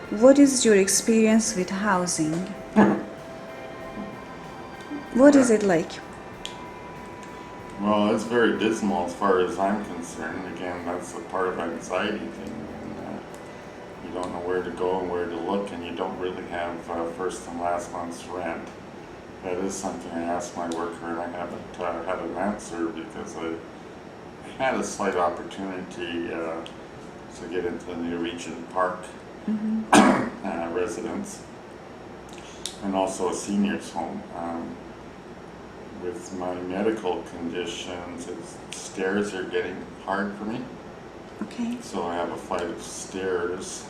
What is your experience with housing? What is it like? Well, it's very dismal as far as I'm concerned. Again, that's a part of anxiety thing. And, you don't know where to go and where to look, and you don't really have first and last month's rent. That is something I asked my worker, and I haven't had an answer because I had a slight opportunity to get into the new Regent Park residence, and also a senior's home. With my medical conditions, stairs are getting hard for me. Okay. So I have a flight of stairs.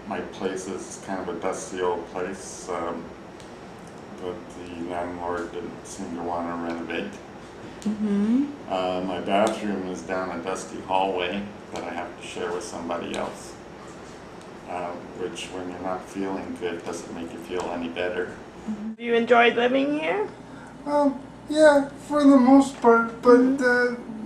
My place is kind of a dusty old place, but the landlord didn't seem to want to renovate. My bathroom is down a dusty hallway that I have to share with somebody else, which when you're not feeling good doesn't make you feel any better. Have you enjoyed living here? Yeah, for the most part, but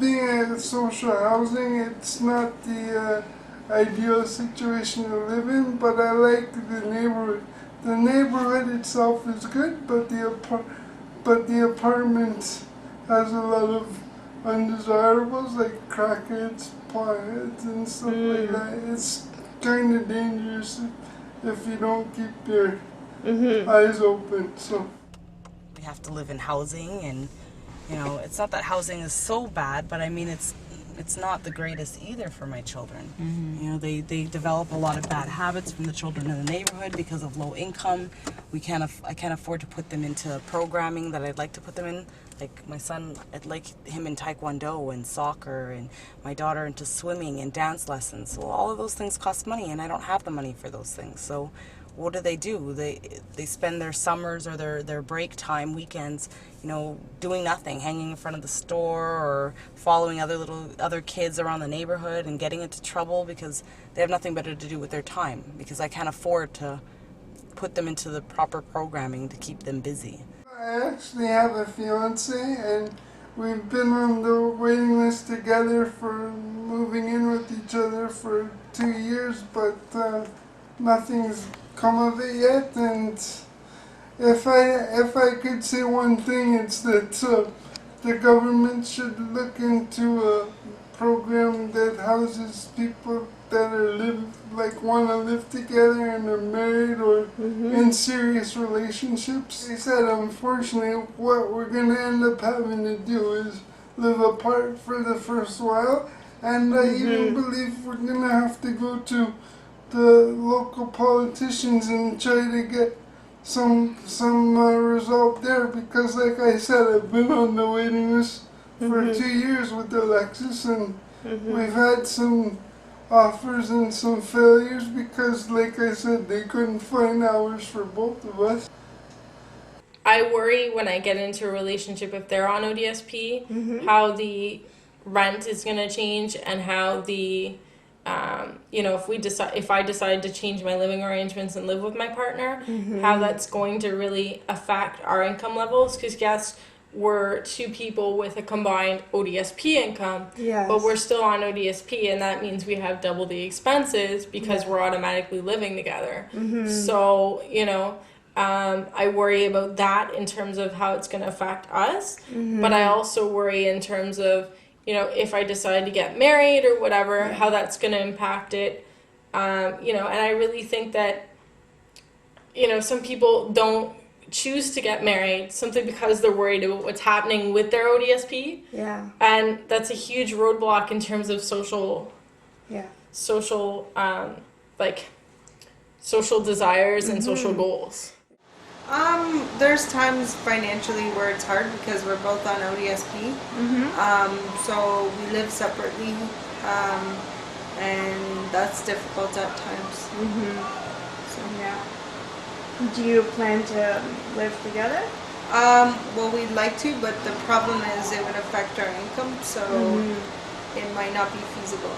being in social housing, it's not the ideal situation to live in, but I like the neighborhood. The neighborhood itself is good, but the apartment has a lot of undesirables like crackheads, potheads, and stuff like that. It's kind of dangerous if you don't keep your eyes open. So. We have to live in housing, and it's not that housing is so bad, but I mean it's not the greatest either for my children. They develop a lot of bad habits from the children in the neighborhood because of low income. I can't afford to put them into programming that I'd like to put them in. Like my son, I'd like him in taekwondo and soccer, and my daughter into swimming and dance lessons. So all of those things cost money, and I don't have the money for those things. So what do? They spend their summers or their break time, weekends, doing nothing, hanging in front of the store or following other kids around the neighborhood and getting into trouble because they have nothing better to do with their time, because I can't afford to put them into the proper programming to keep them busy. I actually have a fiance, and we've been on the waiting list together for moving in with each other for 2 years, but nothing's come of it yet. And if I could say one thing, it's that the government should look into a program that houses people that want to live together and are married or in serious relationships. They said, unfortunately, what we're going to end up having to do is live apart for the first while, and I even believe we're going to have to go to the local politicians and try to get some result there, because like I said, I've been on the waiting list for 2 years with Alexis, and we've had some offers and some failures because, like I said, they couldn't find hours for both of us. I worry when I get into a relationship, if they're on ODSP, how the rent is going to change, and how the if I decide to change my living arrangements and live with my partner, how that's going to really affect our income levels. Because yes, we're two people with a combined ODSP income, but we're still on ODSP, and that means we have double the expenses because we're automatically living together. So, I worry about that in terms of how it's going to affect us, but I also worry in terms of, if I decide to get married or whatever, how that's going to impact it. And I really think that, some people don't choose to get married simply because they're worried about what's happening with their ODSP. Yeah. And that's a huge roadblock in terms of social desires and social goals. There's times financially where it's hard because we're both on ODSP. So we live separately, and that's difficult at times. So yeah. Do you plan to live together? Well, we'd like to, but the problem is it would affect our income, so it might not be feasible.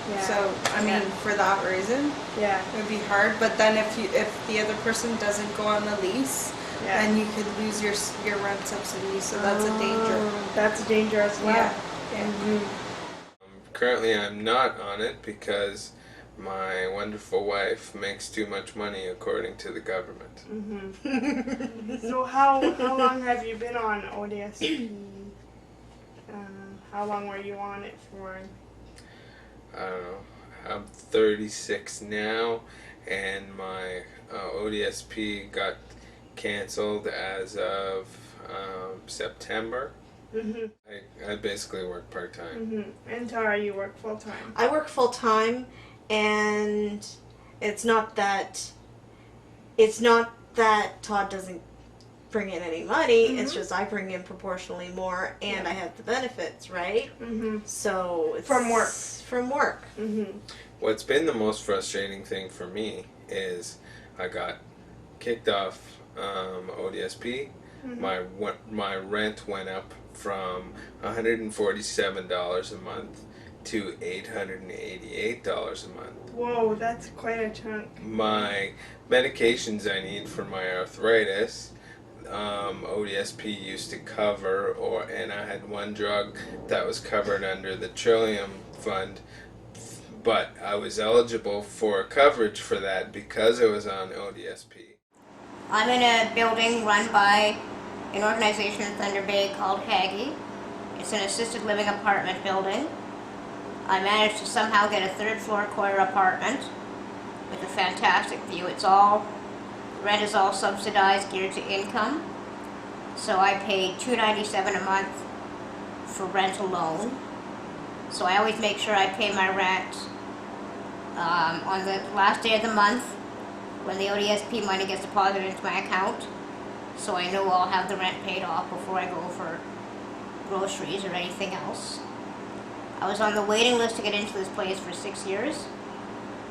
Yeah. So, I mean, for that reason, Yeah. it would be hard. But then if the other person doesn't go on the lease, Yeah. then you could lose your rent subsidy. So that's a danger. That's a danger as well. Yeah. Currently, I'm not on it because my wonderful wife makes too much money according to the government. So how long have you been on ODSP? How long were you on it for? I don't know. I'm 36 now, and my ODSP got canceled as of September. I basically work part-time. And Tara, you work full time. I work full time, and it's not that Todd doesn't bring in any money. It's just I bring in proportionally more, and I have the benefits, right? So it's From work. From work. What's been the most frustrating thing for me is I got kicked off ODSP. My rent went up from $147 a month to $888 a month. Whoa, that's quite a chunk. My medications I need for my arthritis, ODSP used to cover, and I had one drug that was covered under the Trillium Fund, but I was eligible for coverage for that because I was on ODSP. I'm in a building run by an organization in Thunder Bay called Haggy. It's an assisted living apartment building. I managed to somehow get a third floor corner apartment with a fantastic view. Rent is all subsidized, geared to income. So I paid $297 a month for rent alone. So I always make sure I pay my rent on the last day of the month when the ODSP money gets deposited into my account. So I know I'll have the rent paid off before I go for groceries or anything else. I was on the waiting list to get into this place for 6 years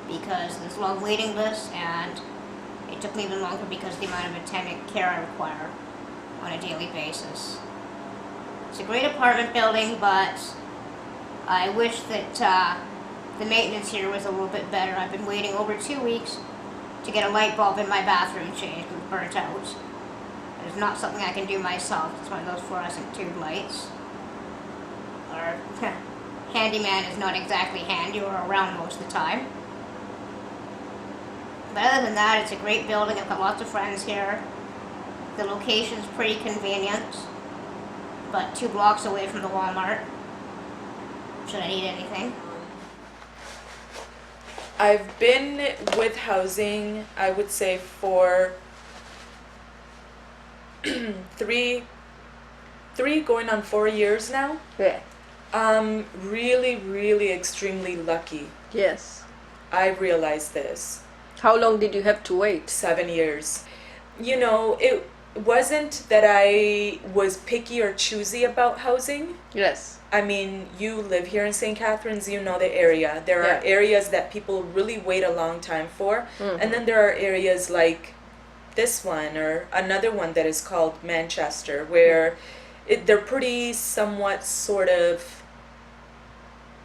because there's a long waiting list, and it took me even longer because of the amount of attendant care I require on a daily basis. It's a great apartment building, but I wish that the maintenance here was a little bit better. I've been waiting over 2 weeks to get a light bulb in my bathroom changed. It was burnt out. It's not something I can do myself. It's one of those fluorescent tube lights. Our handyman is not exactly handy or around most of the time. But other than that, it's a great building. I've got lots of friends here. The location's pretty convenient, but 2 blocks away from the Walmart, should I need anything. I've been with housing, I would say, for three going on 4 years now. Yeah. Really extremely lucky. Yes. I realized this. How long did you have to wait? 7 years. You know, it wasn't that I was picky or choosy about housing. Yes. I mean, you live here in St. Catharines, you know the area. There are areas that people really wait a long time for. And then there are areas like this one or another one that is called Manchester, where they're pretty somewhat sort of,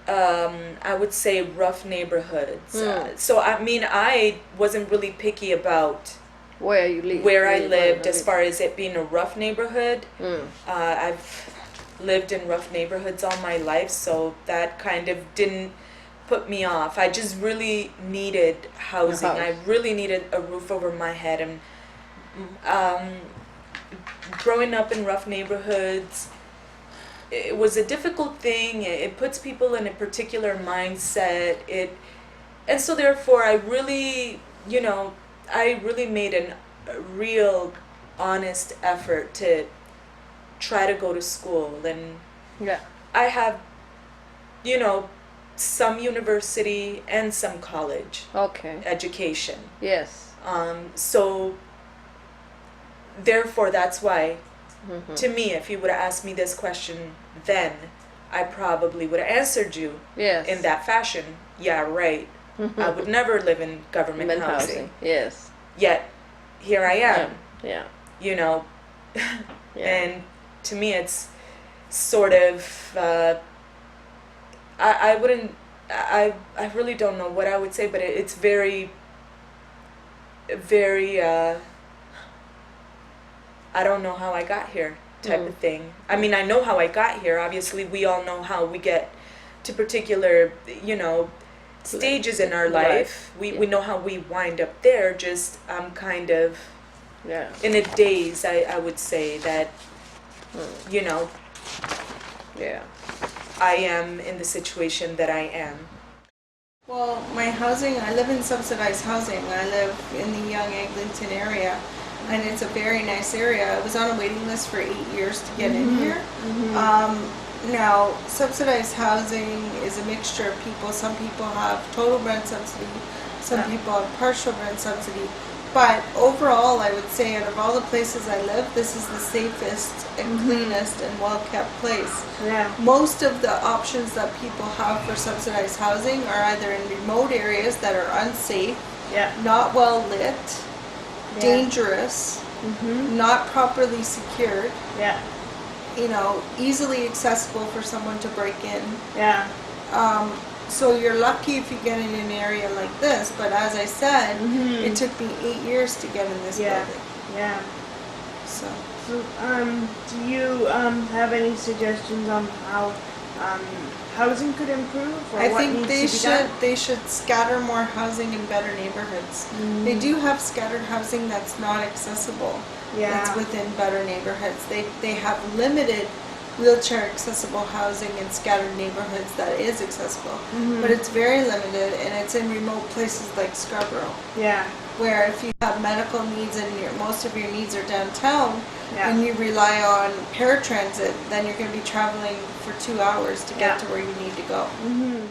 I would say, rough neighborhoods. So, I mean, I wasn't really picky about where you live, where I lived as far as it being a rough neighborhood. I've lived in rough neighborhoods all my life, so that kind of didn't put me off. I just really needed housing. I really needed a roof over my head, and growing up in rough neighborhoods, it was a difficult thing. It puts people in a particular mindset. And so therefore I really, I really made a real honest effort to try to go to school. And I have, some university and some college education. Yes. So therefore that's why, to me, if you would have asked me this question then, I probably would have answered you in that fashion. Yeah, right. I would never live in government housing. Yes. Yet here I am. Yeah. And to me it's sort of I really don't know what I would say, but it's very I don't know how I got here type of thing. I mean, I know how I got here. Obviously, we all know how we get to particular, stages in our Life, life. We know how we wind up there. Just I'm kind of Yeah. in a daze. I would say that you know Yeah. I am in the situation that I am. Well, my housing, I live in subsidized housing. I live in the Young Eglinton area, and it's a very nice area. I was on a waiting list for 8 years to get in here. Now, subsidized housing is a mixture of people. Some people have total rent subsidy, some people have partial rent subsidy. But overall, I would say out of all the places I live, this is the safest and cleanest and well-kept place. Yeah. Most of the options that people have for subsidized housing are either in remote areas that are unsafe, Yeah. not well lit, Yeah. dangerous, not properly secured, Yeah. you know, easily accessible for someone to break in. Yeah. So you're lucky if you get in an area like this, but as I said, it took me 8 years to get in this Yeah. building. Yeah. So So, do you have any suggestions on how housing could improve, or I what think needs to be done? they should scatter more housing in better neighborhoods. They do have scattered housing that's not accessible. Yeah. That's within better neighborhoods. They have limited wheelchair accessible housing in scattered neighborhoods that is accessible, but it's very limited, and it's in remote places like Scarborough, Yeah. where if you have medical needs and most of your needs are downtown, Yeah. and you rely on paratransit, then you're going to be traveling for 2 hours to get Yeah. to where you need to go. Mm-hmm.